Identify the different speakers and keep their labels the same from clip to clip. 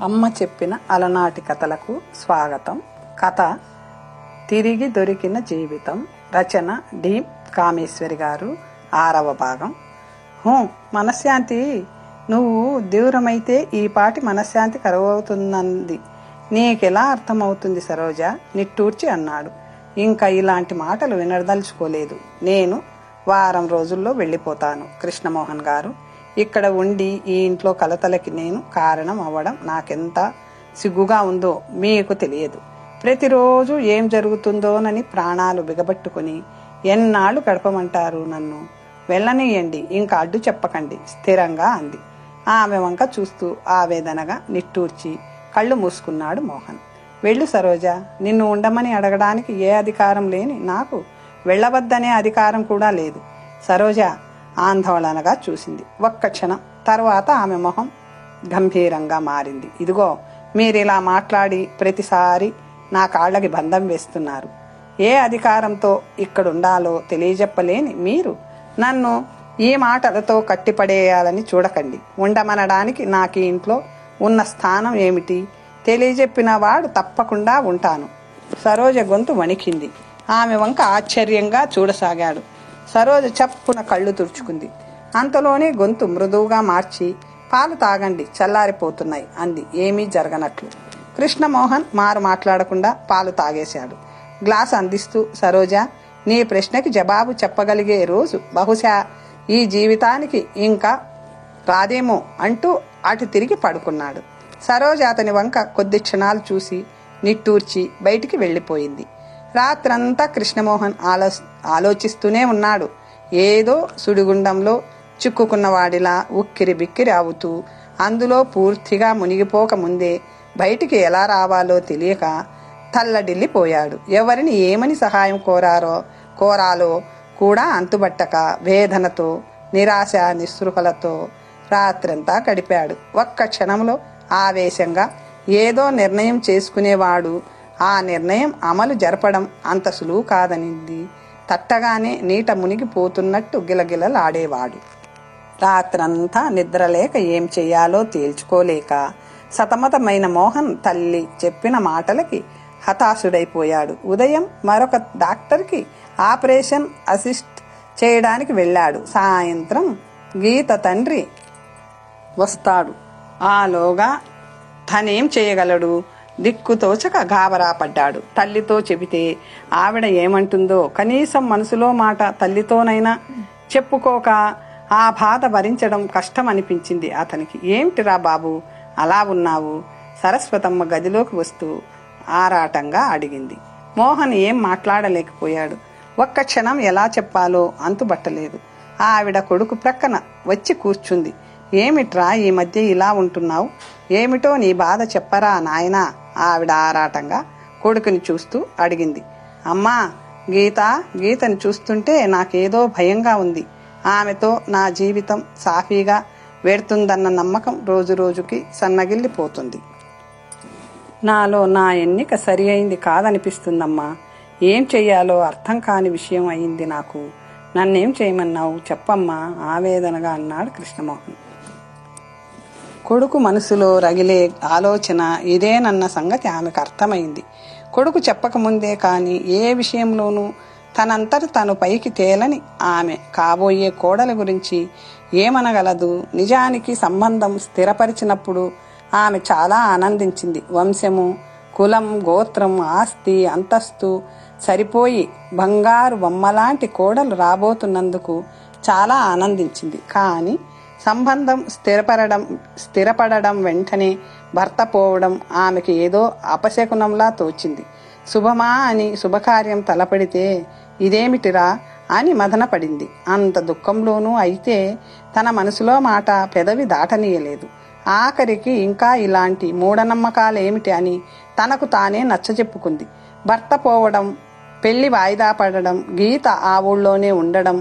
Speaker 1: అమ్మ చెప్పిన అలనాటి కథలకు స్వాగతం. కథ తిరిగి దొరికిన జీవితం. రచన డి కామేశ్వరి గారు. 6వ భాగం. మనశ్శాంతి, నువ్వు దూరమైతే ఈ పాటి మనశ్శాంతి కరువవుతుందంది నీకెలా అర్థమవుతుంది సరోజ? నిట్టూర్చి అన్నాడు. ఇంకా ఇలాంటి మాటలు వినదలుచుకోలేదు. నేను వారం రోజుల్లో వెళ్ళిపోతాను కృష్ణమోహన్ గారు. ఇక్కడ ఉండి ఈ ఇంట్లో కలతలకి నేను కారణం అవ్వడం నాకెంత సిగ్గుగా ఉందో మీకు తెలియదు. ప్రతిరోజు ఏం జరుగుతుందోనని ప్రాణాలు బిగబట్టుకుని ఎన్నాళ్ళు గడపమంటారు నన్ను? వెళ్ళనీయండి, ఇంకా అడ్డు చెప్పకండి స్థిరంగా అంది. ఆమె వంక చూస్తూ ఆవేదనగా నిట్టూర్చి కళ్ళు మూసుకున్నాడు మోహన్. వెళ్ళు సరోజ, నిన్ను ఉండమని అడగడానికి ఏ అధికారం లేని నాకు వెళ్ళవద్దనే అధికారం కూడా లేదు. సరోజ ఆందోళనగా చూసింది. ఒక్క క్షణం తర్వాత ఆమె మొహం గంభీరంగా మారింది. ఇదిగో, మీరిలా మాట్లాడి ప్రతిసారి నా కాళ్ళకి బంధం వేస్తున్నారు. ఏ అధికారంతో ఇక్కడుండాలో తెలియజెప్పలేని మీరు నన్ను ఈ మాటలతో కట్టిపడేయాలని చూడకండి. ఉండమనడానికి నాకు ఈ ఇంట్లో ఉన్న స్థానం ఏమిటి తెలియజెప్పిన వాడు తప్పకుండా ఉంటాను. సరోజ గొంతు వణికింది. ఆమె వంక ఆశ్చర్యంగా చూడసాగాడు. సరోజ చప్పున కళ్ళు తుడుచుకుంది. అంతలోనే గొంతు మృదువుగా మార్చి, పాలు తాగండి, చల్లారిపోతున్నాయి అంది ఏమీ జరగనట్లు. కృష్ణమోహన్ మారు మాట్లాడకుండా పాలు తాగేశాడు. గ్లాస్ అందిస్తూ, సరోజ, నీ ప్రశ్నకి జవాబు చెప్పగలిగే రోజు బహుశా ఈ జీవితానికి ఇంకా రాదేమో అంటూ అటు తిరిగి పడుకున్నాడు. సరోజ అతని వంక కొద్ది క్షణాలు చూసి నిట్టూర్చి బయటికి వెళ్ళిపోయింది. రాత్రంతా కృష్ణమోహన్ ఆలోచిస్తూనే ఉన్నాడు. ఏదో సుడిగుండంలో చిక్కుకున్నవాడిలా ఉక్కిరి బిక్కిరి అవుతూ అందులో పూర్తిగా మునిగిపోక ముందే బయటికి ఎలా రావాలో తెలియక తల్లడిల్లిపోయాడు. ఎవరిని ఏమని సహాయం కోరాలో కూడా అంతుబట్టక వేదనతో నిరాశ నిస్పృహలతో రాత్రంతా గడిపాడు. ఒక్క క్షణంలో ఆవేశంగా ఏదో నిర్ణయం చేసుకునేవాడు ఆ నిర్ణయం అమలు జరపడం అంత సులువు కాదనింది తట్టగానే నీట మునిగిపోతున్నట్టు గిలగిలలాడేవాడు. రాత్రంతా నిద్రలేక ఏం చెయ్యాలో తేల్చుకోలేక సతమతమైన మోహన్ తల్లి చెప్పిన మాటలకి హతాశుడైపోయాడు. ఉదయం మరొక డాక్టర్కి ఆపరేషన్ అసిస్ట్ చేయడానికి వెళ్ళాడు. సాయంత్రం గీత తండ్రి వస్తాడు. ఆలోగా తనేం చేయగలడు? దిక్కుతోచక గాబరా పడ్డాడు. తల్లితో చెబితే ఆవిడ ఏమంటుందో కనీసం మనసులో మాట తల్లితోనైనా చెప్పుకోక ఆ బాధ భరించడం కష్టం అనిపించింది అతనికి. ఏమిటిరా బాబు అలా ఉన్నావు? సరస్వతమ్మ గదిలోకి వస్తూ ఆరాటంగా అడిగింది. మోహన్ ఏం మాట్లాడలేకపోయాడు. ఒక్క క్షణం ఎలా చెప్పాలో అంతుబట్టలేదు. ఆవిడ కొడుకు ప్రక్కన వచ్చి కూర్చుంది. ఏమిట్రా ఈ మధ్య ఇలా ఉంటున్నావు? ఏమిటో నీ బాధ చెప్పరా నాయనా? ఆవిడ ఆరాటంగా కొడుకుని చూస్తూ అడిగింది. అమ్మా, గీతని చూస్తుంటే నాకేదో భయంగా ఉంది. ఆమెతో నా జీవితం సాఫీగా వెడుతుందన్న నమ్మకం రోజు రోజుకి సన్నగిల్లిపోతుంది. నాలో నా ఎన్నిక సరి అయింది కాదనిపిస్తుందమ్మా. ఏం చెయ్యాలో అర్థం కాని విషయం అయింది నాకు. నన్నేం చేయమన్నావు చెప్పమ్మా ఆవేదనగా అన్నాడు కృష్ణమోహన్. కొడుకు మనసులో రగిలే ఆలోచన ఇదేనన్న సంగతి ఆమెకు అర్థమైంది. కొడుకు చెప్పకముందే కానీ ఏ విషయంలోనూ తనంతట తను పైకి తేలని ఆమె కాబోయే కోడల గురించి ఏమనగలదు? నిజానికి సంబంధం స్థిరపరిచినప్పుడు ఆమె చాలా ఆనందించింది. వంశము, కులం, గోత్రం, ఆస్తి, అంతస్తు సరిపోయి బంగారు బొమ్మలాంటి కోడలు రాబోతున్నందుకు చాలా ఆనందించింది. కానీ సంబంధం స్థిరపడడం వెంటనే భర్త పోవడం ఆమెకి ఏదో అపశకునంలా తోచింది. శుభమా అని శుభకార్యం తలపడితే ఇదేమిటిరా అని మదన పడింది. అంత దుఃఖంలోనూ అయితే తన మనసులో మాట పెదవి దాటనీయలేదు. ఆఖరికి ఇంకా ఇలాంటి మూఢనమ్మకాలేమిటి అని తనకు తానే నచ్చజెప్పుకుంది. భర్త పోవడం, పెళ్లి వాయిదా పడడం, గీత ఆ ఊళ్ళోనే ఉండడం,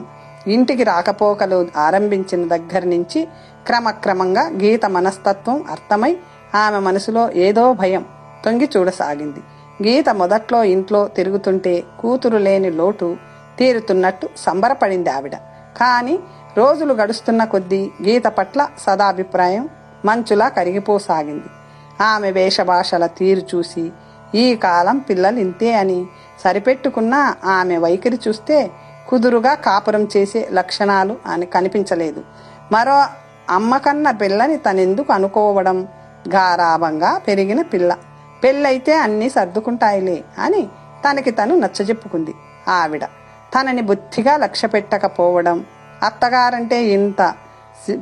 Speaker 1: ఇంటికి రాకపోకలు ఆరంభించిన దగ్గర నుంచి క్రమక్రమంగా గీత మనస్తత్వం అర్థమై ఆమె మనసులో ఏదో భయం తొంగి చూడసాగింది. గీత మొదట్లో ఇంట్లో తిరుగుతుంటే కూతురు లేని లోటు తీరుతున్నట్టు సంబరపడింది ఆవిడ. కానీ రోజులు గడుస్తున్న కొద్దీ గీత పట్ల సదాభిప్రాయం మంచులా కరిగిపోసాగింది. ఆమె వేషభాషల తీరు చూసి ఈ కాలం పిల్లలు ఇంతే అని సరిపెట్టుకున్న ఆమె వైఖరి చూస్తే కుదురుగా కాపురం చేసే లక్షణాలు అని కనిపించలేదు. మరో అమ్మకన్న పిల్లని తనెందుకు అనుకోవడం? గారాభంగా పెరిగిన పిల్ల, పెళ్ళైతే అన్నీ సర్దుకుంటాయిలే అని తనకి తను నచ్చజెప్పుకుంది. ఆవిడ తనని బుద్ధిగా లక్ష్య పెట్టకపోవడం, అత్తగారంటే ఇంత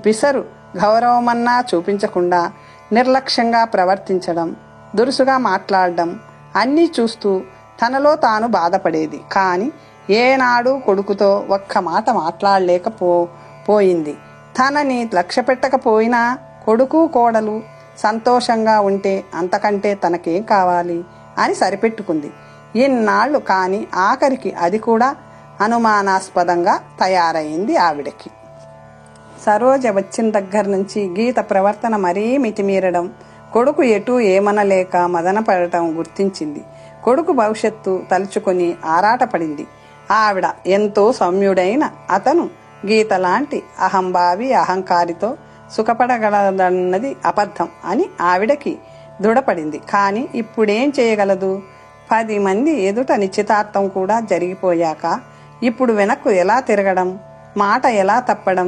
Speaker 1: పిసరు గౌరవమన్నా చూపించకుండా నిర్లక్ష్యంగా ప్రవర్తించడం, దురుసుగా మాట్లాడడం అన్నీ చూస్తూ తనలో తాను బాధపడేది. కానీ ఏనాడు కొడుకుతో ఒక్క మాట మాట్లాడలేకపోయింది. తనని లక్ష్య పెట్టకపోయినా కొడుకు కోడలు సంతోషంగా ఉంటే అంతకంటే తనకేం కావాలి అని సరిపెట్టుకుంది ఇన్నాళ్ళు. కానీ ఆఖరికి అది కూడా అనుమానాస్పదంగా తయారైంది ఆవిడకి. సరోజ వచ్చిన దగ్గర నుంచి గీత ప్రవర్తన మరీ మితిమీరడం, కొడుకు ఎటూ ఏమనలేక మదనపడటం గుర్తించింది. కొడుకు భవిష్యత్తు తలుచుకొని ఆరాటపడింది. ఆవిడ ఎంతో సౌమ్యుడైన అతను గీత లాంటి అహంభావి అహంకారితో సుఖపడగలదన్నది అబద్ధం అని ఆవిడకి దృఢపడింది. కానీ ఇప్పుడేం చేయగలదు? 10 మంది ఎదుట నిశ్చితార్థం కూడా జరిగిపోయాక ఇప్పుడు వెనక్కు ఎలా తిరగడం, మాట ఎలా తప్పడం?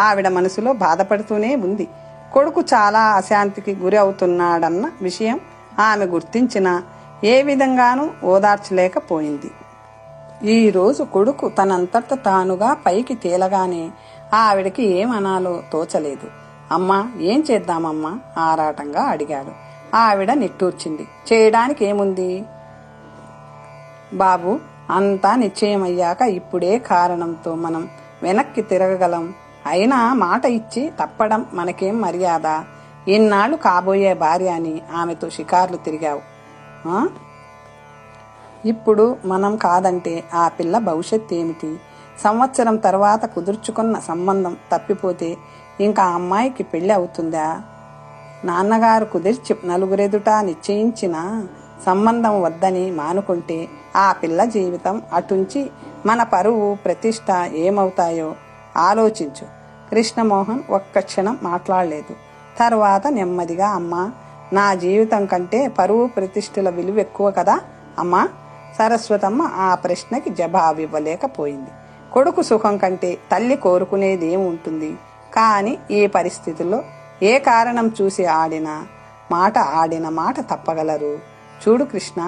Speaker 1: ఆవిడ మనసులో బాధపడుతూనే ఉంది. కొడుకు చాలా అశాంతికి గురి అవుతున్నాడన్న విషయం ఆమె గుర్తించినా ఏ విధంగానూ ఓదార్చలేకపోయింది. ఈరోజు కొడుకు తనంతట తానుగా పైకి తేలగానే ఆవిడకి ఏమనాలో తోచలేదు. అమ్మా, ఏం చేద్దామమ్మా? ఆరాటంగా అడిగాడు. ఆవిడ నిట్టూర్చింది. చేయడానికి ఏముంది బాబు, అంతా నిశ్చయమయ్యాక ఇప్పుడే కారణంతో మనం వెనక్కి తిరగగలం. అయినా మాట ఇచ్చి తప్పడం మనకేం మర్యాద? ఇన్నాళ్ళు కాబోయే భార్య అని ఆమెతో షికార్లు తిరిగావు. ఇప్పుడు మనం కాదంటే ఆ పిల్ల భవిష్యత్తు ఏమిటి? సంవత్సరం తర్వాత కుదుర్చుకున్న సంబంధం తప్పిపోతే ఇంకా అమ్మాయికి పెళ్లి అవుతుందా? నాన్నగారు కుదిర్చి నలుగురెదుట నిశ్చయించిన సంబంధం వద్దని మానుకుంటే ఆ పిల్ల జీవితం అటుంచి మన పరువు ప్రతిష్ట ఏమవుతాయో ఆలోచించు. కృష్ణమోహన్ ఒక్క క్షణం మాట్లాడలేదు. తర్వాత నెమ్మదిగా, అమ్మా, నా జీవితం కంటే పరువు ప్రతిష్టల విలువ ఎక్కువ కదా అమ్మా? సరస్వతమ్మ ఆ ప్రశ్నకి జవాబివ్వలేకపోయింది. కొడుకు సుఖం కంటే తల్లి కోరుకునేదేముంటుంది? కానీ ఈ పరిస్థితుల్లో ఏ కారణం చూసి ఆడిన మాట తప్పగలరు? చూడు కృష్ణ,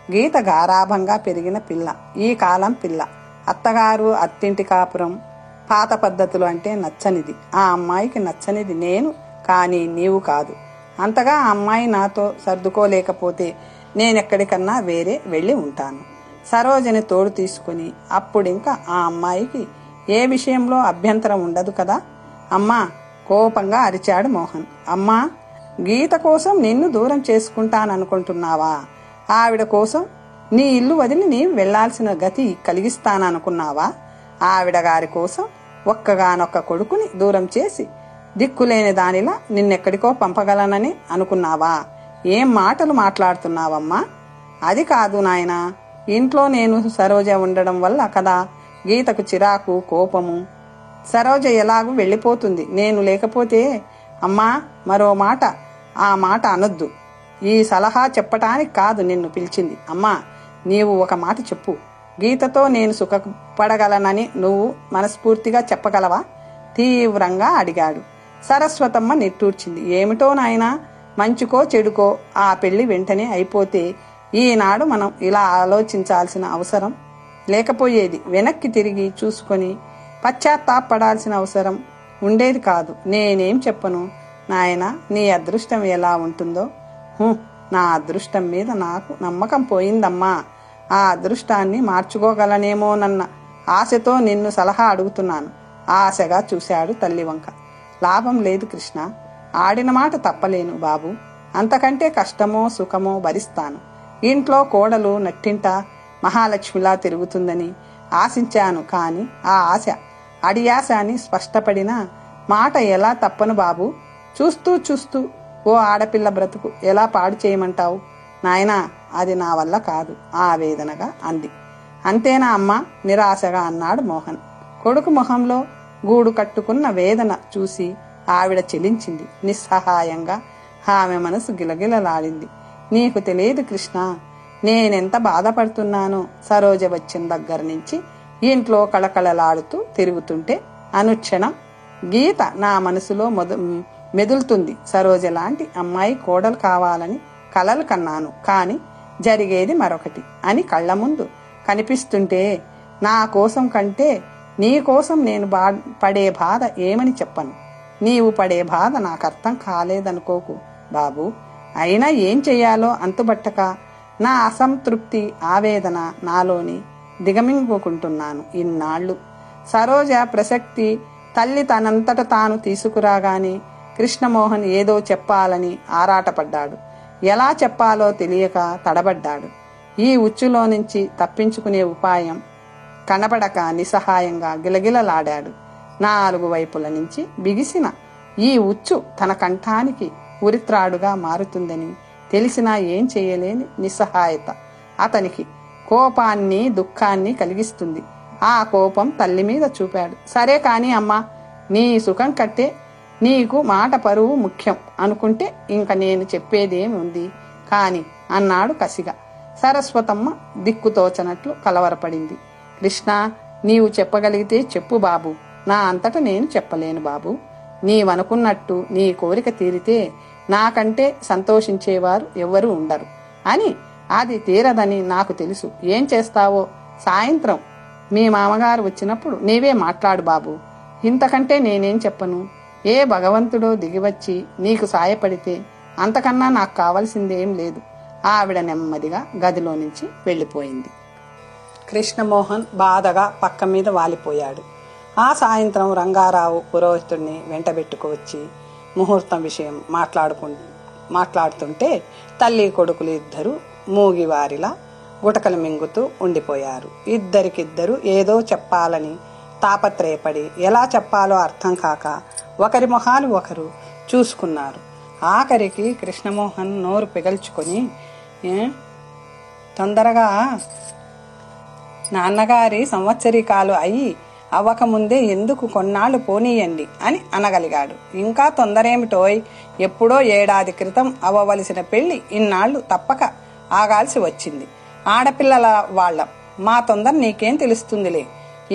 Speaker 1: గీత గారాభంగా పెరిగిన పిల్ల, ఈ కాలం పిల్ల. అత్తగారు అత్తింటి కాపురం పాత పద్ధతులు అంటే నచ్చనిది. ఆ అమ్మాయికి నచ్చనిది నేను కానీ నీవు కాదు. అంతగా ఆ అమ్మాయి నాతో సర్దుకోలేకపోతే నేనెక్కడికన్నా వేరే వెళ్ళి ఉంటాను. సరోజని తోడు తీసుకుని అప్పుడింకా ఆ అమ్మాయికి ఏ విషయంలో అభ్యంతరం ఉండదు కదా అమ్మా? కోపంగా అరిచాడు మోహన్. అమ్మా, గీత కోసం నిన్ను దూరం చేసుకుంటాననుకుంటున్నావా? ఆవిడ కోసం నీ ఇల్లు వదిలి నీవు వెళ్లాల్సిన గతి కలిగిస్తాననుకున్నావా? ఆవిడ గారి కోసం ఒక్కగానొక్క కొడుకుని దూరం చేసి దిక్కులేని దానిలా నిన్నెక్కడికో పంపగలనని అనుకున్నావా? ఏం మాటలు మాట్లాడుతున్నావమ్మా? అది కాదు నాయనా, ఇంట్లో నేను సరోజ ఉండడం వల్ల కదా గీతకు చిరాకు కోపము. సరోజ ఎలాగూ వెళ్ళిపోతుంది, నేను లేకపోతే. అమ్మా, మరో మాట ఆ మాట అనొద్దు. ఈ సలహా చెప్పటానికి కాదు నిన్ను పిలిచింది. అమ్మా, నీవు ఒక మాట చెప్పు. గీతతో నేను సుఖపడగలనని నువ్వు మనస్ఫూర్తిగా చెప్పగలవా? తీవ్రంగా అడిగాడు. సరస్వతమ్మ నిట్టూర్చింది. ఏమిటో నాయనా, మంచుకో చెడుకో ఆ పెళ్లి వెంటనే అయిపోతే ఈనాడు మనం ఇలా ఆలోచించాల్సిన అవసరం లేకపోయేది. వెనక్కి తిరిగి చూసుకొని పశ్చాత్తాపడాల్సిన అవసరం ఉండేది కాదు. నేనేం చెప్పను నాయనా, నీ అదృష్టం ఎలా ఉంటుందో. నా అదృష్టం మీద నాకు నమ్మకం పోయిందమ్మా. ఆ అదృష్టాన్ని మార్చుకోగలనేమోనన్న ఆశతో నిన్ను సలహా అడుగుతున్నాను. ఆశగా చూశాడు తల్లి వంక. లాభం లేదు కృష్ణ, ఆడిన మాట తప్పలేను బాబు. అంతకంటే కష్టమో సుఖమో భరిస్తాను. ఇంట్లో కోడలు నట్టింట మహాలక్ష్మిలా తిరుగుతుందని ఆశించాను. కానీ ఆ ఆశ అడియాశ అని స్పష్టపడిన మాట ఎలా తప్పను బాబు? చూస్తూ చూస్తూ ఓ ఆడపిల్ల బ్రతుకు ఎలా పాడు చేయమంటావు నాయనా? అది నా వల్ల కాదు, ఆవేదనగా అంది. అంతేనా అమ్మా? నిరాశగా అన్నాడు మోహన్. కొడుకు మొహంలో గూడు కట్టుకున్న వేదన చూసి ఆవిడ చెలించింది. నిస్సహాయంగా ఆమె మనసు గిలగిలలాడింది. నీకు తెలియదు కృష్ణ, నేనెంత బాధపడుతున్నానో. సరోజ వచ్చిన దగ్గర నుంచి ఇంట్లో కళకళలాడుతూ తిరుగుతుంటే అనుక్షణం గీత నా మనసులో మెదులుతుంది. సరోజ లాంటి అమ్మాయి కోడలు కావాలని కలలు కన్నాను, కాని జరిగేది మరొకటి అని కళ్ల ముందు కనిపిస్తుంటే నా కోసం కంటే నీ కోసం నేను పడే బాధ ఏమని చెప్పను. నీవు పడే బాధ నాకు అర్థం కాలేదనుకోకు బాబు. అయినా ఏం చెయ్యాలో అంతుబట్టక నా అసంతృప్తి ఆవేదన నాలోని దిగమింగుకుంటున్నాను ఇన్నాళ్ళు. సరోజ ప్రసక్తి తల్లి తనంతట తాను తీసుకురాగానే కృష్ణమోహన్ ఏదో చెప్పాలని ఆరాటపడ్డాడు. ఎలా చెప్పాలో తెలియక తడబడ్డాడు. ఈ ఉచ్చులో నుంచి తప్పించుకునే ఉపాయం కనబడక నిస్సహాయంగా గిలగిలలాడాడు. 4 వైపుల నుంచి బిగిసిన ఈ ఉచ్చు తన కంఠానికి ఉరిత్రాడుగా మారుతుందని తెలిసినా ఏం చేయలేని నిస్సహాయత అతనికి కోపాన్ని దుఃఖాన్ని కలిగిస్తుంది. ఆ కోపం తల్లి మీద చూపాడు. సరే కాని అమ్మా, నీ సుఖం కట్టే నీకు మాట పరువు ముఖ్యం అనుకుంటే ఇంక నేను చెప్పేదేమి ఉంది కాని అన్నాడు కసిగా. సరస్వతమ్మ దిక్కుతోచనట్లు కలవరపడింది. కృష్ణ, నీవు చెప్పగలిగితే చెప్పు బాబు. నా అంతటా నేను చెప్పలేను బాబు. నీవనుకున్నట్టు నీ కోరిక తీరితే నాకంటే సంతోషించేవారు ఎవ్వరూ ఉండరు అని. అది తీరదని నాకు తెలుసు. ఏం చేస్తావో సాయంత్రం మీ మామగారు వచ్చినప్పుడు నీవే మాట్లాడు బాబు. ఇంతకంటే నేనేం చెప్పను. ఏ భగవంతుడో దిగివచ్చి నీకు సాయపడితే అంతకన్నా నాకు కావలసిందేం లేదు. ఆవిడ నెమ్మదిగా గదిలో నుంచి వెళ్ళిపోయింది. కృష్ణమోహన్ బాధగా పక్క మీద వాలిపోయాడు. ఆ సాయంత్రం రంగారావు పురోహితుడిని వెంటబెట్టుకువచ్చి ముహూర్తం విషయం మాట్లాడుతుంటే తల్లి కొడుకులు ఇద్దరు మూగివారిలా గుటకలు మింగుతూ ఉండిపోయారు. ఇద్దరికిద్దరు ఏదో చెప్పాలని తాపత్రయపడి ఎలా చెప్పాలో అర్థం కాక ఒకరి మొహాలు ఒకరు చూసుకున్నారు. ఆఖరికి కృష్ణమోహన్ నోరు పిగల్చుకొని, తొందరగా నాన్నగారి సంవత్సరికాలు అయ్యి అవ్వకముందే ఎందుకు కొన్నాళ్లు పోనీయండి అని అనగలిగాడు. ఇంకా తొందరేమిటోయ్, ఎప్పుడో ఏడాది క్రితం అవ్వవలసిన పెళ్లి ఇన్నాళ్లు తప్పక ఆగాల్సి వచ్చింది. ఆడపిల్లల వాళ్ళం, మా తొందర నీకేం తెలుస్తుందిలే.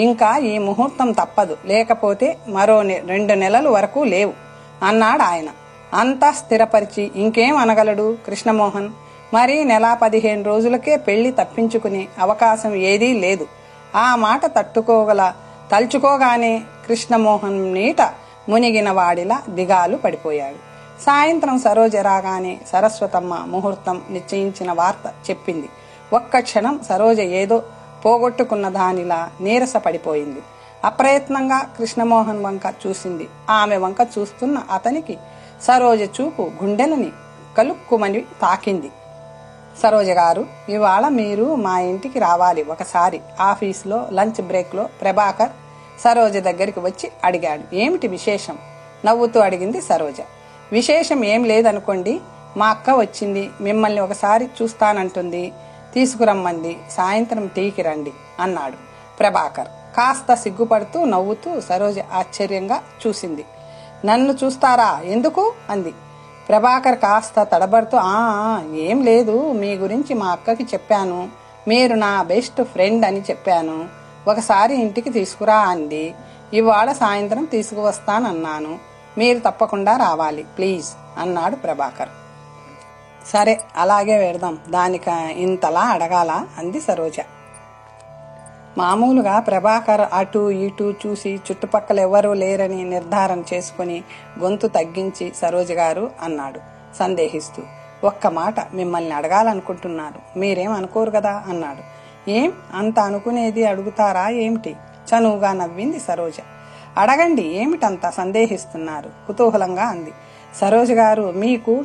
Speaker 1: ఇంకా ఈ ముహూర్తం తప్పదు, లేకపోతే మరో 2 నెలల వరకు లేవు అన్నాడు ఆయన. అంతా స్థిరపరిచి ఇంకేం అనగలడు కృష్ణమోహన్. మరి 15 రోజులకే పెళ్లి తప్పించుకునే అవకాశం ఏదీ లేదు. ఆ మాట తలుచుకోగానే కృష్ణమోహన్ నీట మునిగిన వాడిలా దిగాలు పడిపోయాడు. సాయంత్రం సరోజ రాగానే సరస్వతమ్మ ముహూర్తం నిశ్చయించిన వార్త చెప్పింది. ఒక్క క్షణం సరోజ ఏదో పోగొట్టుకున్న దానిలా నీరస పడిపోయింది. అప్రయత్నంగా కృష్ణమోహన్ వంక చూసింది. ఆమె వంక చూస్తున్న అతనికి సరోజ చూపు గుండెలని కలుక్కుమని తాకింది. సరోజ గారు, ఇవాళ మీరు మా ఇంటికి రావాలి ఒకసారి. ఆఫీసులో లంచ్ బ్రేక్లో ప్రభాకర్ సరోజ దగ్గరికి వచ్చి అడిగాడు. ఏమిటి విశేషం? నవ్వుతూ అడిగింది సరోజ. విశేషం ఏం లేదనుకోండి. మా అక్క వచ్చింది, మిమ్మల్ని ఒకసారి చూస్తానంటుంది, తీసుకురమ్మంది. సాయంత్రం టీకి రండి అన్నాడు ప్రభాకర్. కాస్త సిగ్గుపడుతూ నవ్వుతూ సరోజ ఆశ్చర్యంగా చూసింది. నన్ను చూస్తారా? ఎందుకు అంది. ప్రభాకర్ కాస్త తడబడుతూ, ఏం లేదు, మీ గురించి మా అక్కకి చెప్పాను, మీరు నా బెస్ట్ ఫ్రెండ్ అని చెప్పాను, ఒకసారి ఇంటికి తీసుకురా అంది. ఇవాళ సాయంత్రం తీసుకువస్తానన్నాను, మీరు తప్పకుండా రావాలి ప్లీజ్ అన్నాడు ప్రభాకర్. సరే అలాగే వెడదాం, దానిక ఇంతలా అడగాల అంది సరోజ. మామూలుగా ప్రభాకర్ అటు ఇటు చూసి చుట్టుపక్కల ఎవరూ లేరని నిర్ధారణ చేసుకుని గొంతు తగ్గించి సరోజ గారు అన్నాడు సందేహిస్తూ. ఒక్క మాట మిమ్మల్ని అడగాలనుకుంటున్నారు, మీరేం అనుకోరు కదా అన్నాడు. ఏం అంత అనుకునేది అడుగుతారా ఏమిటి? చనువుగా నవ్వింది సరోజ. అడగండి, ఏమిటంత సందేహిస్తున్నారు? కుతూహలంగా అంది. సరోజ గారు,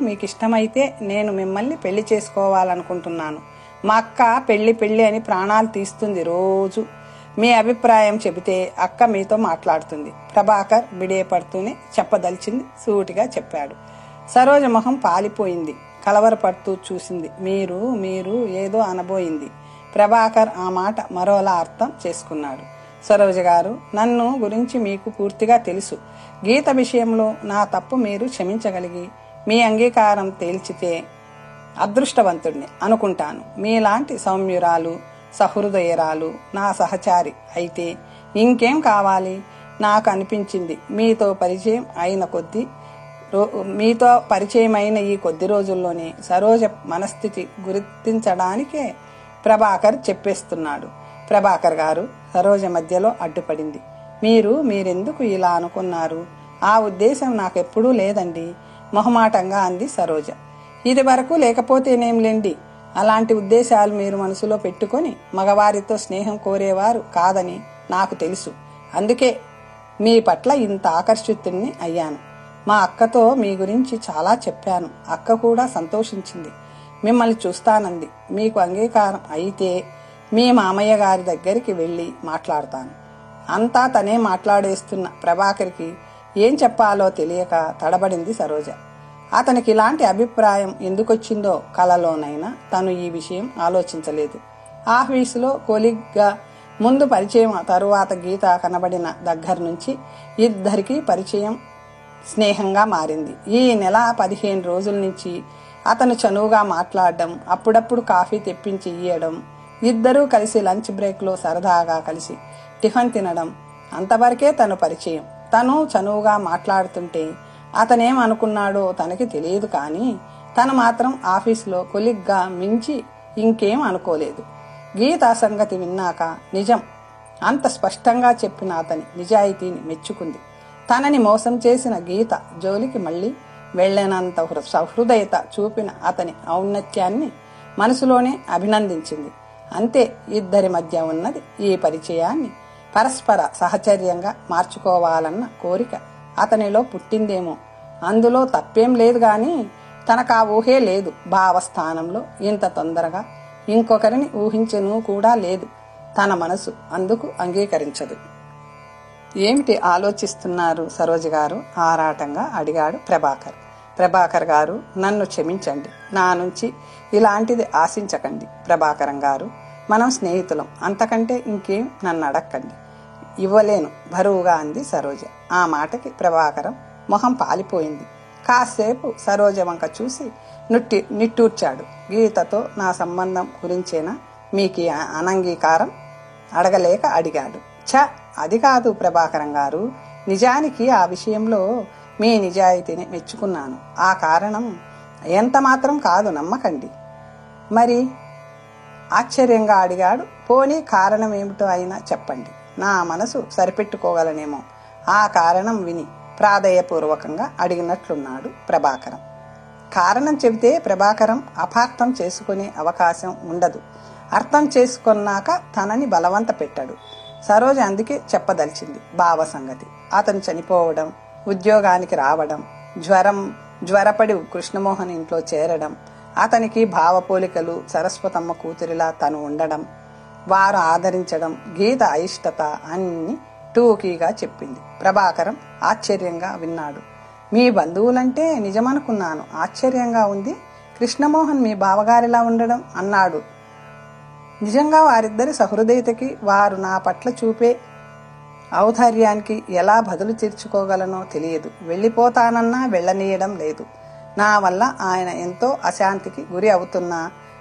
Speaker 1: మీకిష్టమైతే నేను మిమ్మల్ని పెళ్లి చేసుకోవాలనుకుంటున్నాను. మా అక్క పెళ్లి అని ప్రాణాలు తీస్తుంది రోజు. మీ అభిప్రాయం చెబితే అక్క మీతో మాట్లాడుతుంది. ప్రభాకర్ బిడేపడుతూనే చెప్పదలిచింది సూటిగా చెప్పాడు. సరోజ మొహం పాలిపోయింది. కలవరపడుతూ చూసింది. మీరు ఏదో అనబోయింది. ప్రభాకర్ ఆ మాట మరోలా అర్థం చేసుకున్నాడు. సరోజ గారు, నన్ను గురించి మీకు పూర్తిగా తెలుసు. గీత విషయంలో నా తప్పు మీరు క్షమించగలిగి మీ అంగీకారం తేల్చితే అదృష్టవంతుడిని అనుకుంటాను. మీలాంటి సౌమ్యురాలు, సహృదయరాలు నా సహచారి అయితే ఇంకేం కావాలి? నాకు అనిపించింది మీతో పరిచయం అయిన ఈ కొద్ది రోజుల్లోనే సరోజ మనస్థితి గుర్తించడానికే ప్రభాకర్ చెప్పేస్తున్నాడు. ప్రభాకర్ గారు, సరోజ మధ్యలో అడ్డుపడింది. మీరెందుకు ఇలా అనుకున్నారు? ఆ ఉద్దేశం నాకెప్పుడూ లేదండి, మొహమాటంగా అంది సరోజ. ఇది వరకు లేకపోతేనేంలేండి, అలాంటి ఉద్దేశాలు మీరు మనసులో పెట్టుకొని మగవారితో స్నేహం కోరేవారు కాదని నాకు తెలుసు. అందుకే మీ పట్ల ఇంత ఆకర్షితుణ్ణి అయ్యాను. మా అక్కతో మీ గురించి చాలా చెప్పాను. అక్క కూడా సంతోషించింది. మిమ్మల్ని చూస్తానంది. మీకు అంగీకారం అయితే మీ మామయ్య గారి దగ్గరికి వెళ్ళి మాట్లాడతాను. అంతా తనే మాట్లాడేస్తున్న ప్రభాకర్కి ఏం చెప్పాలో తెలియక తడబడింది సరోజ. అతనికి ఇలాంటి అభిప్రాయం ఎందుకొచ్చిందో కలలోనైనా తను ఈ విషయం ఆలోచించలేదు. ఆఫీసులో కొలీగ్గా ముందు పరిచయం, తరువాత గీత కనబడిన దగ్గర నుంచి ఇద్దరికీ పరిచయం స్నేహంగా మారింది. ఈ నెల 15 రోజుల నుంచి అతను చనువుగా మాట్లాడడం, అప్పుడప్పుడు కాఫీ తెప్పించి ఇయ్యడం, ఇద్దరూ కలిసి లంచ్ బ్రేక్లో సరదాగా కలిసి టిఫిన్ తినడం, అంతవరకే తను పరిచయం. తను చనువుగా మాట్లాడుతుంటే అతనేమనుకున్నాడో తనకి తెలియదు, కానీ తను మాత్రం ఆఫీసులో కొలిగ్గా మించి ఇంకేం అనుకోలేదు. గీత సంగతి విన్నాక నిజం అంత స్పష్టంగా చెప్పిన అతని నిజాయితీని మెచ్చుకుంది. తనని మోసం చేసిన గీత జోలికి మళ్లీ వెళ్లేనంత సహృదయత చూపిన అతని ఔన్నత్యాన్ని మనసులోనే అభినందించింది. అంతే, ఇద్దరి మధ్య ఉన్నది ఈ పరిచయాన్ని పరస్పర సహచర్యంగా మార్చుకోవాలన్న కోరిక అతనిలో పుట్టిందేమో. అందులో తప్పేం లేదు, గాని తనకు ఆ ఊహే లేదు. భావస్థానంలో ఇంత తొందరగా ఇంకొకరిని ఊహించను కూడా లేదు. తన మనసు అందుకు అంగీకరించదు. ఏమిటి ఆలోచిస్తున్నారు సరోజ గారు? ఆరాటంగా అడిగాడు ప్రభాకర్. ప్రభాకర్ గారు, నన్ను క్షమించండి. నా నుంచి ఇలాంటిది ఆశించకండి. ప్రభాకరం గారు, మనం స్నేహితులం, అంతకంటే ఇంకేం నన్ను అడక్కండి. ఇవ్వలేను, బరువుగా అంది సరోజ. ఆ మాటకి ప్రభాకరం మొహం పాలిపోయింది. కాసేపు సరోజ వంక చూసి నిట్టూర్చాడు. గీతతో నా సంబంధం గురించేనా మీకు అనంగీకారం? అడగలేక అడిగాడు. అది కాదు ప్రభాకరం గారు, నిజానికి ఆ విషయంలో మీ నిజాయితీని మెచ్చుకున్నాను. ఆ కారణం ఎంత మాత్రం కాదు, నమ్మకండి. మరి? ఆశ్చర్యంగా అడిగాడు. పోనీ కారణం ఏమిటో అయినా చెప్పండి, నా మనసు సరిపెట్టుకోగలనేమో. ఆ కారణం విని ప్రాధేయపూర్వకంగా అడిగినట్లున్నాడు ప్రభాకరం. కారణం చెబితే ప్రభాకరం అపార్థం చేసుకునే అవకాశం ఉండదు. అర్థం చేసుకున్నాక తనని బలవంత పెట్టాడు. సరోజ అందుకే చెప్పదలిచింది బావ సంగతి. అతను చనిపోవడం, ఉద్యోగానికి రావడం, జ్వరపడి కృష్ణమోహన్ ఇంట్లో చేరడం, అతనికి భావపోలికలు, సరస్వతమ్మ కూతురిలా తను ఉండడం, వారు ఆదరించడం, గీత అయిష్టత అన్ని టూకీగా చెప్పింది. ప్రభాకరం ఆశ్చర్యంగా విన్నాడు. మీ బంధువులంటే నిజమనుకున్నాను, ఆశ్చర్యంగా ఉంది. కృష్ణమోహన్ మీ బావగారిలా ఉండడం అన్నాడు. నిజంగా వారిద్దరి సహృదయతకి, వారు నా పట్ల చూపే ఔదార్యానికి ఎలా బదులు తీర్చుకోగలనో తెలియదు. వెళ్ళిపోతానన్నా వెళ్ళనీయడం లేదు. నా వల్ల ఆయన ఎంతో అశాంతికి గురి అవుతున్నా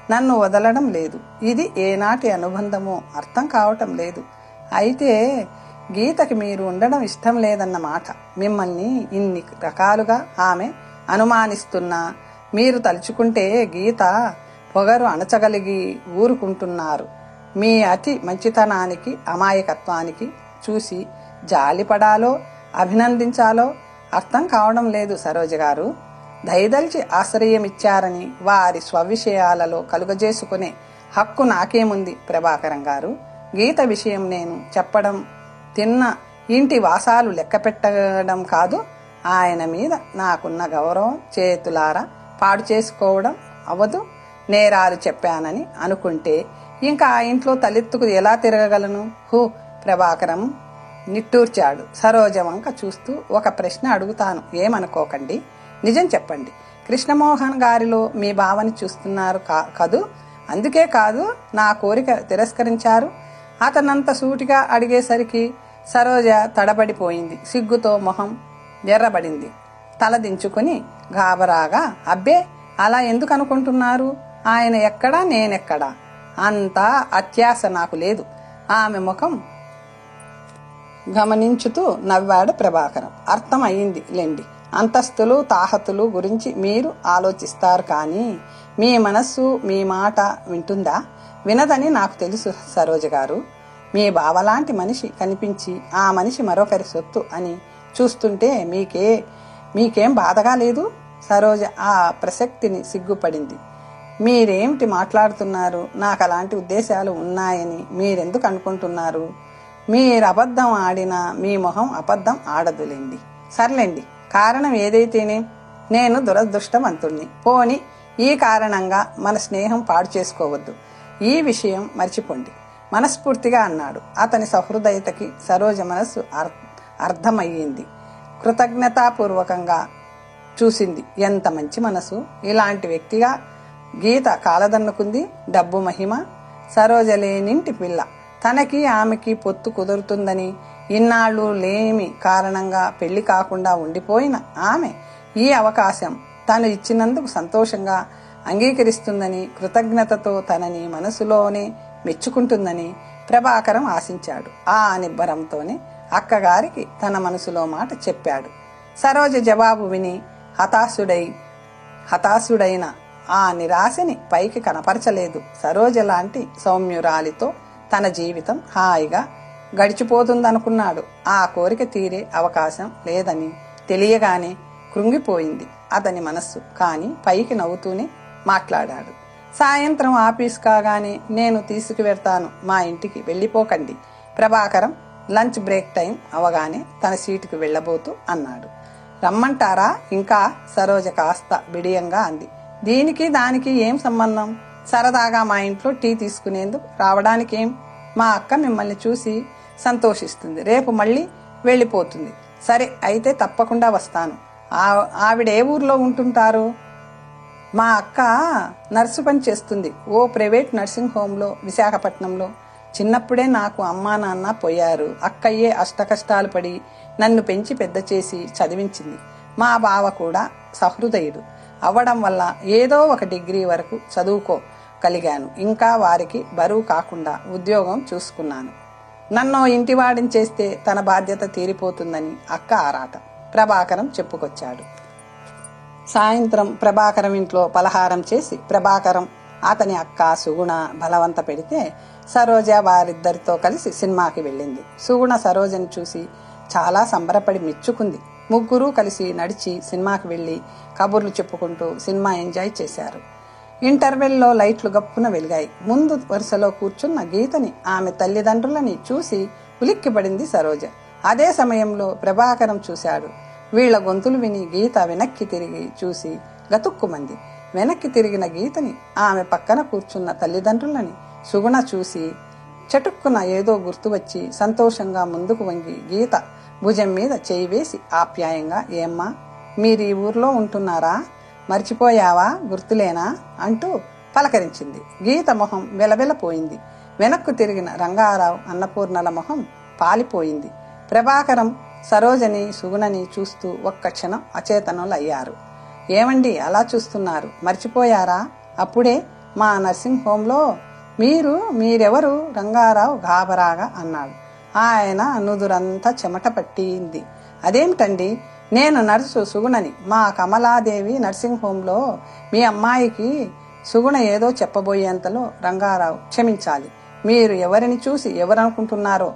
Speaker 1: నన్ను వదలడం లేదు. ఇది ఏనాటి అనుబంధమో అర్థం కావటం లేదు. అయితే గీతకి మీరు ఉండడం ఇష్టం లేదన్నమాట. మిమ్మల్ని ఇన్ని రకాలుగా ఆమె అనుమానిస్తున్నా మీరు తలుచుకుంటే గీత పొగరు అణచగలిగి ఊరుకుంటున్నారు. మీ అతి మంచితనానికి, అమాయకత్వానికి చూసి జాలిపడాలో అభినందించాలో అర్థం కావడం లేదు సరోజ గారు. దయదలిచి ఆశ్రయమిచ్చారని వారి స్వవిషయాలలో కలుగజేసుకునే హక్కు నాకేముంది ప్రభాకరం గారు? గీత విషయం నేను చెప్పడం తిన్న ఇంటి వాసాలు లెక్క పెట్టడం కాదు. ఆయన మీద నాకున్న గౌరవం చేతులారా పాడు చేసుకోవడం అవదు. నేరాలు చెప్పానని అనుకుంటే ఇంకా ఆ ఇంట్లో తలెత్తుకు ఎలా తిరగగలను? ప్రభాకరం నిట్టూర్చాడు. సరోజ వంక చూస్తూ ఒక ప్రశ్న అడుగుతాను, ఏమనుకోకండి. నిజం చెప్పండి. కృష్ణమోహన్ గారిలో మీ బావని చూస్తున్నారు కదూ? అందుకే కాదు నా కోరిక తిరస్కరించారు? అతనంత సూటిగా అడిగేసరికి సరోజ తడబడిపోయింది. సిగ్గుతో మొహం ఎర్రబడింది. తలదించుకుని గాబరాగా, అబ్బే అలా ఎందుకు అనుకుంటున్నారు? ఆయన ఎక్కడా నేనెక్కడా? అంతా అత్యాశ నాకు లేదు. ఆమె ముఖం గమనించుతూ నవ్వాడు ప్రభాకరం. అర్థం అయింది లేండి. అంతస్తులు తాహతులు గురించి మీరు ఆలోచిస్తారు, కానీ మీ మనస్సు మీ మాట వింటుందా? వినదని నాకు తెలుసు సరోజ గారు. మీ బావలాంటి మనిషి కనిపించి ఆ మనిషి మరొకరి సొత్తు అని చూస్తుంటే మీకేం బాధగా లేదు? సరోజ ఆ ప్రసక్తిని సిగ్గుపడింది. మీరేమిటి మాట్లాడుతున్నారు? నాకు అలాంటి ఉద్దేశాలు ఉన్నాయని మీరెందుకు అనుకుంటున్నారు? మీరు అబద్ధం ఆడినా మీ మొహం అబద్ధం ఆడదులేండి. సర్లేండి, కారణం ఏదైతేనే నేను దురదృష్టవంతుణ్ణి. పోని ఈ కారణంగా మన స్నేహం పాడు చేసుకోవద్దు. ఈ విషయం మర్చిపోండి మనస్ఫూర్తిగా అన్నాడు. అతని సహృదయతకి సరోజ మనస్సు అర్థమయ్యింది. కృతజ్ఞతాపూర్వకంగా చూసింది. ఎంత మంచి మనసు! ఇలాంటి వ్యక్తిగా గీత కాలదన్నుకుంది. డబ్బు మహిమ. సరోజ లేనింటి పిల్ల. తనకి ఆమెకి పొత్తు కుదురుతుందని ఇన్నాళ్ళు లేమి కారణంగా పెళ్లి కాకుండా ఉండిపోయిన ఆమె ఈ అవకాశం తను ఇచ్చినందుకు సంతోషంగా అంగీకరిస్తుందని, కృతజ్ఞతతో తనని మనసులోనే మెచ్చుకుంటుందని ప్రభాకరం ఆశించాడు. ఆ నిబ్బరంతోనే అక్కగారికి తన మనసులో మాట చెప్పాడు. సరోజ జవాబు విని హతాశుడైన ఆ నిరాశని పైకి కనపరచలేదు. సరోజ లాంటి సౌమ్యురాలితో తన జీవితం హాయిగా గడిచిపోతుందనుకున్నాడు. ఆ కోరిక తీరే అవకాశం లేదని తెలియగానే కృంగిపోయింది అతని మనస్సు. కాని పైకి నవ్వుతూనే మాట్లాడాడు. సాయంత్రం ఆఫీస్ కాగానే నేను తీసుకువెడతాను, మా ఇంటికి వెళ్ళిపోకండి. ప్రభాకరం లంచ్ బ్రేక్ టైం అవగానే తన సీటుకు వెళ్లబోతూ అన్నాడు. రమ్మంటారా ఇంకా? సరోజ కాస్త బిడియంగా అంది. దీనికి దానికి ఏం సంబంధం? సరదాగా మా ఇంట్లో టీ తీసుకునేందుకు రావడానికేం? మా అక్క మిమ్మల్ని చూసి సంతోషిస్తుంది. రేపు మళ్ళీ వెళ్ళిపోతుంది. సరే అయితే తప్పకుండా వస్తాను. ఆవిడ ఏ ఊర్లో ఉంటుంటారు? మా అక్క నర్సు పని చేస్తుంది ఓ ప్రైవేట్ నర్సింగ్ హోంలో, విశాఖపట్నంలో. చిన్నప్పుడే నాకు అమ్మా నాన్న పోయారు. అక్కయ్యే అష్టకష్టాలు పడి నన్ను పెంచి పెద్ద చేసి చదివించింది. మా బావ కూడా సహృదయుడు అవ్వడం వల్ల ఏదో ఒక డిగ్రీ వరకు చదువుకోగలిగాను. ఇంకా వారికి బరువు కాకుండా ఉద్యోగం చూసుకున్నాను. నన్ను ఇంటివాడిని చేస్తే తన బాధ్యత తీరిపోతుందని అక్క ఆరాట. ప్రభాకరం చెప్పుకొచ్చాడు. సాయంత్రం ప్రభాకరం ఇంట్లో పలహారం చేసి ప్రభాకరం అతని అక్క సుగుణ బలవంత పెడితే సరోజ వారిద్దరితో కలిసి సినిమాకి వెళ్ళింది. సుగుణ సరోజని చూసి చాలా సంబరపడి మెచ్చుకుంది. ముగ్గురు కలిసి నడిచి సినిమాకి వెళ్లి కబుర్లు చెప్పుకుంటూ సినిమా ఎంజాయ్ చేశారు. ఇంటర్వెల్లో లైట్లు గప్పున వెలిగాయి. ముందు వరుసలో కూర్చున్న గీతని, ఆమె తల్లిదండ్రులని చూసి ఉలిక్కిపడింది సరోజ. అదే సమయంలో ప్రభాకరం చూశాడు. వీళ్ల గొంతులు విని గీత వెనక్కి తిరిగి చూసి గతుక్కుమంది. వెనక్కి తిరిగిన గీతని, ఆమె పక్కన కూర్చున్న తల్లిదండ్రులని సుగుణ చూసి చటుక్కున ఏదో గుర్తువచ్చి సంతోషంగా ముందుకు వంగి గీత భుజం మీద చేయి వేసి ఆప్యాయంగా, ఏమ్మా మీరు ఈ ఊర్లో ఉంటున్నారా? మర్చిపోయావా? గుర్తులేనా? అంటూ పలకరించింది. గీత మొహం వెలవెలపోయింది. వెనక్కు తిరిగిన రంగారావు, అన్నపూర్ణల మొహం పాలిపోయింది. ప్రభాకరం సరోజని సుగుణని చూస్తూ ఒక్క క్షణం అచేతనులయ్యారు. ఏమండి అలా చూస్తున్నారు? మర్చిపోయారా? అప్పుడే మా నర్సింగ్ హోంలో మీరెవరు? రంగారావు గాబరాగా అన్నాడు. ఆయన నుదురంతా చెమట పట్టింది. అదేమిటండి, నేను నర్సు సుగుణని. మా కమలాదేవి నర్సింగ్ హోంలో మీ అమ్మాయికి సుగుణ ఏదో చెప్పబోయేంతలో రంగారావు, క్షమించాలి, మీరు ఎవరిని చూసి ఎవరనుకుంటున్నారో,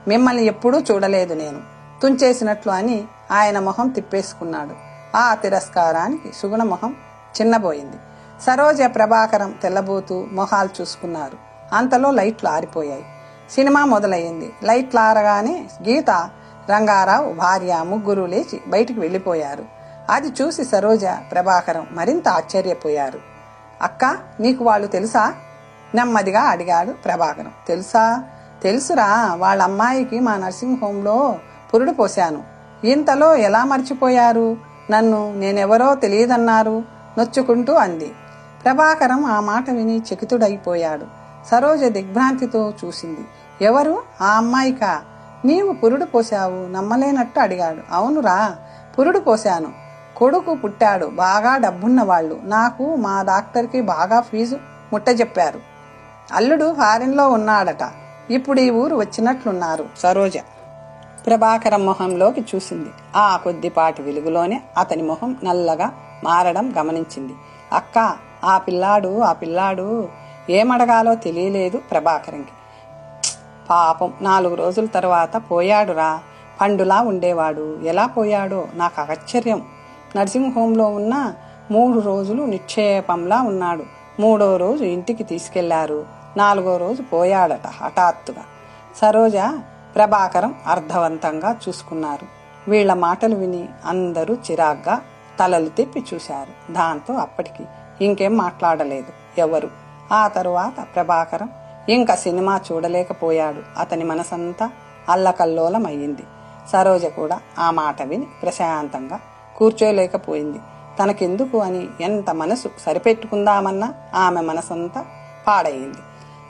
Speaker 1: మిమ్మల్ని ఎప్పుడూ చూడలేదు నేను, తుంచేసినట్లు అని ఆయన మొహం తిప్పేసుకున్నాడు. ఆ తిరస్కారానికి సుగుణ మొహం చిన్నబోయింది. సరోజ ప్రభాకరం తెల్లబోతూ మొహాలు చూసుకున్నారు. అంతలో లైట్లు ఆరిపోయాయి. సినిమా మొదలయ్యింది. లైట్లు ఆరగానే గీత, రంగారావు భార్య ముగ్గురు లేచి బయటికి వెళ్లిపోయారు. అది చూసి సరోజ, ప్రభాకరం మరింత ఆశ్చర్యపోయారు. అక్క, నీకు వాళ్ళు తెలుసా? నెమ్మదిగా అడిగాడు ప్రభాకరం. తెలుసురా, వాళ్ళ అమ్మాయికి మా నర్సింగ్ హోంలో పురుడు పోశాను. ఇంతలో ఎలా మర్చిపోయారు? నన్ను నేనెవరో తెలియదన్నారు నొచ్చుకుంటూ అంది. ప్రభాకరం ఆ మాట విని చకితుడైపోయాడు. సరోజ దిగ్భ్రాంతితో చూసింది. ఎవరు? ఆ అమ్మాయికా? నీవు పురుడు పోశావు? నమ్మలేనట్టు అడిగాడు. అవునురా, పురుడు పోశాను. కొడుకు పుట్టాడు, బాగా డబ్బున్న వాళ్ళు. నాకు మా డాక్టర్కి బాగా ఫీజు ముట్టజెప్పారు. అల్లుడు ఫారిన్లో ఉన్నాడట. ఇప్పుడు ఈ ఊరు వచ్చినట్లున్నారు. సరోజ ప్రభాకరం మొహంలోకి చూసింది. ఆ కొద్దిపాటి వెలుగులోనే అతని మొహం నల్లగా మారడం గమనించింది. అక్క, ఆ పిల్లాడు ఏమడగాలో తెలియలేదు ప్రభాకరంకి. పాపం 4 రోజుల తర్వాత పోయాడురా. పండులా ఉండేవాడు. ఎలా పోయాడో నాకు ఆశ్చర్యం. నర్సింగ్ హోంలో ఉన్న 3 రోజులు నిక్షేపంలా ఉన్నాడు. 3వ రోజు ఇంటికి తీసుకెళ్లారు. 4వ రోజు పోయాడట హఠాత్తుగా. సరోజ, ప్రభాకరం అర్థవంతంగా చూసుకున్నారు. వీళ్ల మాటలు విని అందరూ చిరాగ్గా తలలు తిప్పి చూశారు. దాంతో అప్పటికి ఇంకేం మాట్లాడలేదు ఎవరు. ఆ తరువాత ప్రభాకరం ఇంకా సినిమా చూడలేకపోయాడు. అతని మనసంతా అల్లకల్లోలమయ్యింది. సరోజ కూడా ఆ మాట విని ప్రశాంతంగా కూర్చోలేకపోయింది. తనకెందుకు అని ఎంత మనసు సరిపెట్టుకుందామన్నా ఆమె మనసంతా పాడయింది.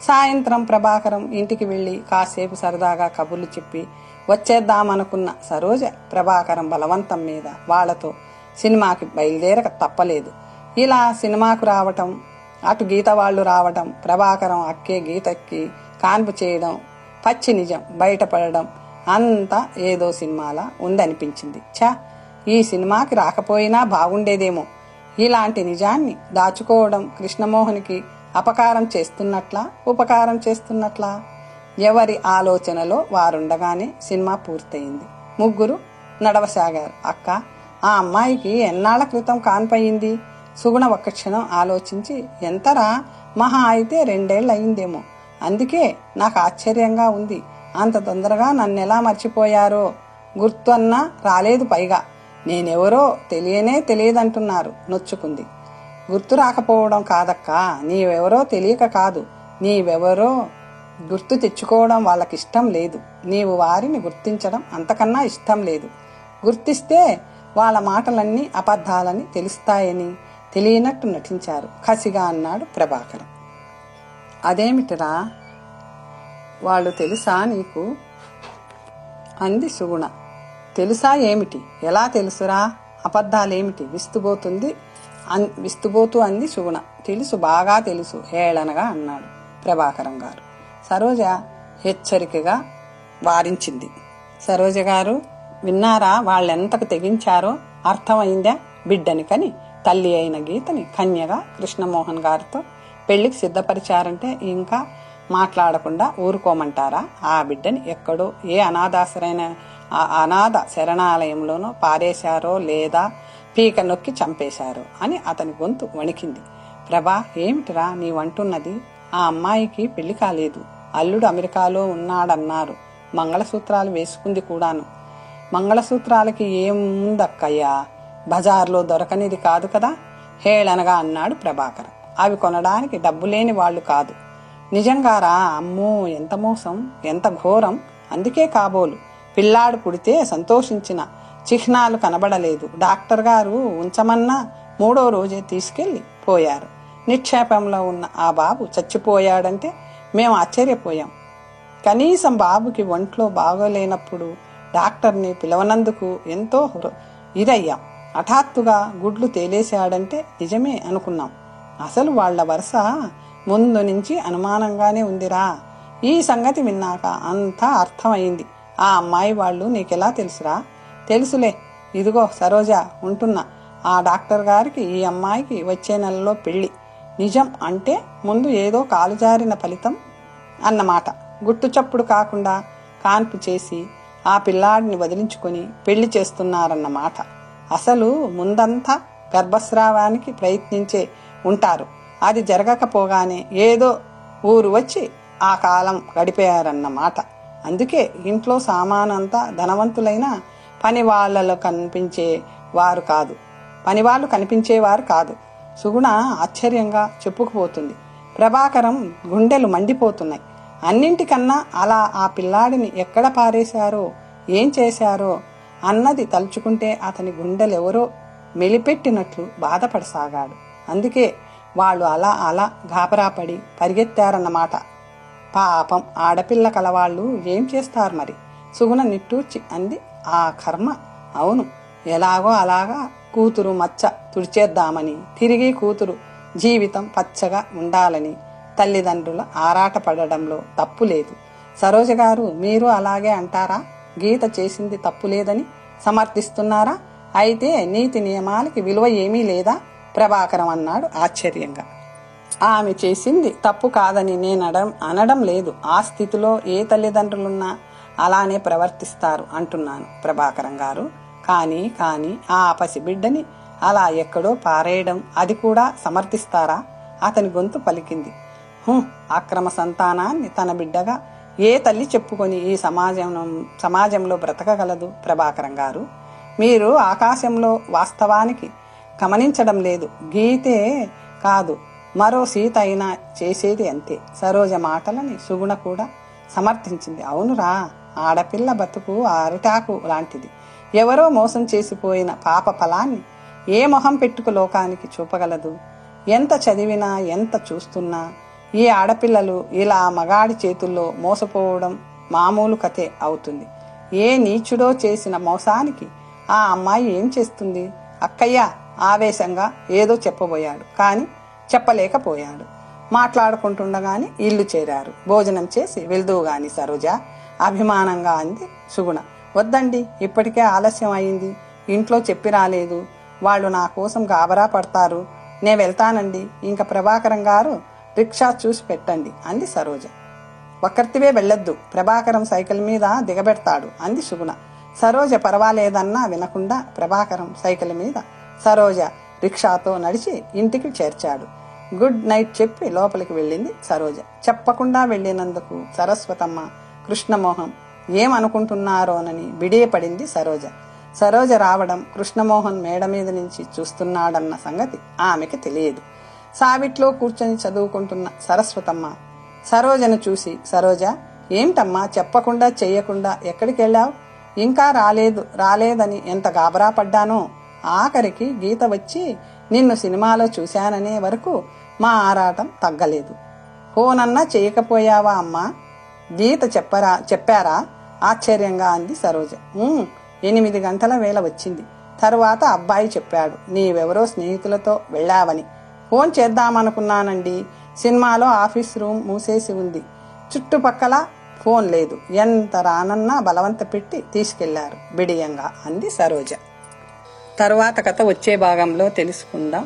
Speaker 1: సాయంత్రం ప్రభాకరం ఇంటికి వెళ్లి కాసేపు సరదాగా కబుర్లు చెప్పి వచ్చేద్దామనుకున్న సరోజ ప్రభాకరం బలవంతం మీద వాళ్లతో సినిమాకి బయలుదేరక తప్పలేదు. ఇలా సినిమాకు రావటం, అటు గీత వాళ్ళు రావటం, ప్రభాకరం అక్కే గీతకి కాన్పు చేయడం, పచ్చి నిజం బయటపడడం అంతా ఏదో సినిమాలా ఉందనిపించింది. ఈ సినిమాకి రాకపోయినా బాగుండేదేమో. ఇలాంటి నిజాన్ని దాచుకోవడం కృష్ణమోహన్కి అపకారం చేస్తున్నట్లా, ఉపకారం చేస్తున్నట్లా? ఎవరి ఆలోచనలో వారుండగానే సినిమా పూర్తయింది. ముగ్గురు నడవసాగారు. అక్క, ఆ అమ్మాయికి ఎన్నాళ్ల క్రితం కాన్పయింది? సుగుణ ఒక్క క్షణం ఆలోచించి, ఎంతరా, మహా అయితే 2 ఏళ్ళు అయిందేమో. అందుకే నాకు ఆశ్చర్యంగా ఉంది. అంత తొందరగా నన్నెలా మర్చిపోయారో. గుర్తన్నా రాలేదు. పైగా నేనెవరో తెలియదంటున్నారు. నొచ్చుకుంది. గుర్తు రాకపోవడం కాదక్కా, నీవెవరో తెలియక కాదు. నీవెవరో గుర్తు తెచ్చుకోవడం వాళ్ళకిష్టం లేదు. నీవు వారిని గుర్తించడం అంతకన్నా ఇష్టం లేదు. గుర్తిస్తే వాళ్ళ మాటలన్నీ అబద్ధాలని తెలుస్తాయని తెలియనట్టు నటించారు. కసిగా అన్నాడు ప్రభాకరం. అదేమిటిరా, వాళ్ళు తెలుసా నీకు? అంది సుగుణ. తెలుసా ఏమిటి? ఎలా తెలుసురా? అబద్ధాలేమిటి? విస్తుబోతూ అంది సుగుణ. తెలుసు, బాగా తెలుసు హేళనగా అన్నాడు ప్రభాకరం గారు. సరోజ హెచ్చరికగా వారించింది. సరోజ గారు, విన్నారా వాళ్ళెంతకు తెగించారో? అర్థమైందా? బిడ్డని కని తల్లి అయిన గీతని కన్యగా కృష్ణమోహన్ గారితో పెళ్లికి సిద్ధపరిచారంటే ఇంకా మాట్లాడకుండా ఊరుకోమంటారా? ఆ బిడ్డని ఎక్కడో ఏ అనాథ శరణాలయంలోనో పారేశారో లేదా పీక నొక్కి చంపేశారో అని అతని గొంతు వణికింది. ప్రభా, ఏమిటిరా నీవంటున్నది? ఆ అమ్మాయికి పెళ్లి కాలేదు. అల్లుడు అమెరికాలో ఉన్నాడన్నారు. మంగళసూత్రాలు వేసుకుంది కూడాను. మంగళసూత్రాలకి ఏముందక్కయ్యా? బజార్లో దొరకనిది కాదు కదా? హేళనగా అన్నాడు ప్రభాకరం. అవి కొనడానికి డబ్బు లేని వాళ్ళు కాదు. నిజంగారా? అమ్మో, ఎంత మోసం, ఎంత ఘోరం! అందుకే కాబోలు పిల్లాడు పుడితే సంతోషించిన చిహ్నాలు కనబడలేదు. డాక్టర్ గారు ఉంచమన్నా 3వ రోజే తీసుకెళ్లి పోయారు. నిక్షేపంలో ఉన్న ఆ బాబు చచ్చిపోయాడంటే మేము ఆశ్చర్యపోయాం. కనీసం బాబుకి ఒంట్లో బాగోలేనప్పుడు డాక్టర్ని పిలవనందుకు ఎంతో ఇదయ్యాం. హఠాత్తుగా గుడ్లు తేలేశాడంటే నిజమే అనుకున్నాం. అసలు వాళ్ల వరుస ముందు నుంచి అనుమానంగానే ఉందిరా. ఈ సంగతి విన్నాక అంతా అర్థమైంది. ఆ అమ్మాయి వాళ్ళు నీకెలా తెలుసురా? తెలుసులే. ఇదిగో సరోజ, ఉంటున్నా. ఆ డాక్టర్ గారికి ఈ అమ్మాయికి వచ్చే నెలలో పెళ్లి. నిజం అంటే ముందు ఏదో కాలుజారిన ఫలితం అన్నమాట. గుట్టుచప్పుడు కాకుండా కాన్పు చేసి ఆ పిల్లాడిని వదిలించుకొని పెళ్లి చేస్తున్నారన్నమాట. అసలు ముందంతా గర్భస్రావానికి ప్రయత్నించే ఉంటారు. అది జరగకపోగానే ఏదో ఊరు వచ్చి ఆ కాలం గడిపారన్నమాట. అందుకే ఇంట్లో సామానంతా ధనవంతులైన పనివాళ్ళు కనిపించేవారు కాదు. సుగుణ ఆశ్చర్యంగా చెప్పుకుపోతుంది. ప్రభాకరం గుండెలు మండిపోతున్నాయి. అన్నింటికన్నా అలా ఆ పిల్లాడిని ఎక్కడ పారేశారో, ఏం చేశారో అన్నది తలుచుకుంటే అతని గుండెలెవరో మెలిపెట్టినట్లు బాధపడసాగాడు. అందుకే వాళ్ళు అలా గాబరాపడి పరిగెత్తారన్నమాట. పాపం ఆడపిల్ల కలవాళ్ళు ఏం చేస్తారు మరి? సుగుణ నిట్టూర్చి అంది. ఆ కర్మ. అవును, ఎలాగో అలాగా కూతురు మచ్చ తుడిచేద్దామని, తిరిగి కూతురు జీవితం పచ్చగా ఉండాలని తల్లిదండ్రుల ఆరాటపడడంలో తప్పు లేదు. సరోజ గారు, మీరు అలాగే అంటారా? గీత చేసింది తప్పు లేదని సమర్థిస్తున్నారా? అయితే నీతి నియమాలకి విలువ ఏమీ లేదా? ప్రభాకరం అన్నాడు ఆశ్చర్యంగా. ఆమె చేసింది తప్పు కాదని నేను అనడం లేదు. ఆ స్థితిలో ఏ తల్లిదండ్రులున్నా అలానే ప్రవర్తిస్తారు అంటున్నాను ప్రభాకరం గారు. కానీ ఆ పసిబిడ్డని అలా ఎక్కడో పారేయడం, అది కూడా సమర్థిస్తారా? అతని గొంతు పలికింది. అక్రమ సంతానాన్ని తన బిడ్డగా ఏ తల్లి చెప్పుకొని ఈ సమాజంలో బ్రతకగలదు? ప్రభాకరం గారు, మీరు ఆకాశంలో వాస్తవానికి గమనించడం లేదు. గీతే కాదు, మరో సీత అయినా చేసేది అంతే. సరోజ మాటలని సుగుణ కూడా సమర్థించింది. అవునురా, ఆడపిల్ల బతుకు అరిటాకు లాంటిది. ఎవరో మోసం చేసిపోయిన పాప ఫలాన్ని ఏ మొహం పెట్టుకు లోకానికి చూపగలదు? ఎంత చదివినా ఎంత చూస్తున్నా ఈ ఆడపిల్లలు ఇలా మగాడి చేతుల్లో మోసపోవడం మామూలు కథే అవుతుంది. ఏ నీచుడో చేసిన మోసానికి ఆ అమ్మాయి ఏం చేస్తుంది? అక్కయ్య ఆవేశంగా ఏదో చెప్పబోయాడు, కాని చెప్పలేకపోయాడు. మాట్లాడుకుంటుండగానే ఇల్లు చేరారు. భోజనం చేసి వెళ్దువుగాని సరోజ, అభిమానంగా అంది సుగుణ. వద్దండి, ఇప్పటికే ఆలస్యం అయింది. ఇంట్లో చెప్పి రాలేదు. వాళ్ళు నా కోసం గాబరా పడతారు. నే వెళ్తానండి. ఇంకా ప్రభాకరం గారు రిక్షా చూసి పెట్టండి అంది సరోజ. ఒక్కర్తివే వెళ్ళొద్దు, ప్రభాకరం సైకిల్ మీద దిగబెడతాడు అంది సుగుణ. సరోజ పర్వాలేదన్నా వినకుండా ప్రభాకరం సైకిల్ మీద సరోజ రిక్షాతో నడిచి ఇంటికి చేర్చాడు. గుడ్ నైట్ చెప్పి లోపలికి వెళ్ళింది సరోజ. చెప్పకుండా వెళ్ళినందుకు సరస్వతమ్మ, కృష్ణమోహన్ ఏమనుకుంటున్నారోనని బిడియపడింది సరోజ. సరోజ రావడం, కృష్ణమోహన్ మేడ మీద నుంచి చూస్తున్నాడన్న సంగతి ఆమెకి తెలియదు. సావిట్లో కూర్చొని చదువుకుంటున్న సరస్వతమ్మ సరోజను చూసి, సరోజ, ఏమిటమ్మా చెప్పకుండా చెయ్యకుండా ఎక్కడికి వెళ్ళావు? ఇంకా రాలేదని ఎంత గాబరా పడ్డానో. ఆఖరికి గీత వచ్చి నిన్ను సినిమాలో చూశాననే వరకు మా ఆరాటం తగ్గలేదు. ఫోనన్నా చేయకపోయావా అమ్మా? గీత చెప్పారా? ఆశ్చర్యంగా అంది సరోజ. 8 గంటల వేళ వచ్చింది. తరువాత అబ్బాయి చెప్పాడు, నీవెవరో స్నేహితులతో వెళ్ళావని. ఫోన్ చేద్దామనుకున్నానండి. సినిమాలో ఆఫీస్ రూమ్ మూసేసి ఉంది. చుట్టుపక్కల ఫోన్ లేదు. ఎంత రానన్నా బలవంత పెట్టి తీసుకెళ్లారు బిడియంగా అంది సరోజ. తరువాత కథ వచ్చే భాగంలో తెలుసుకుందాం.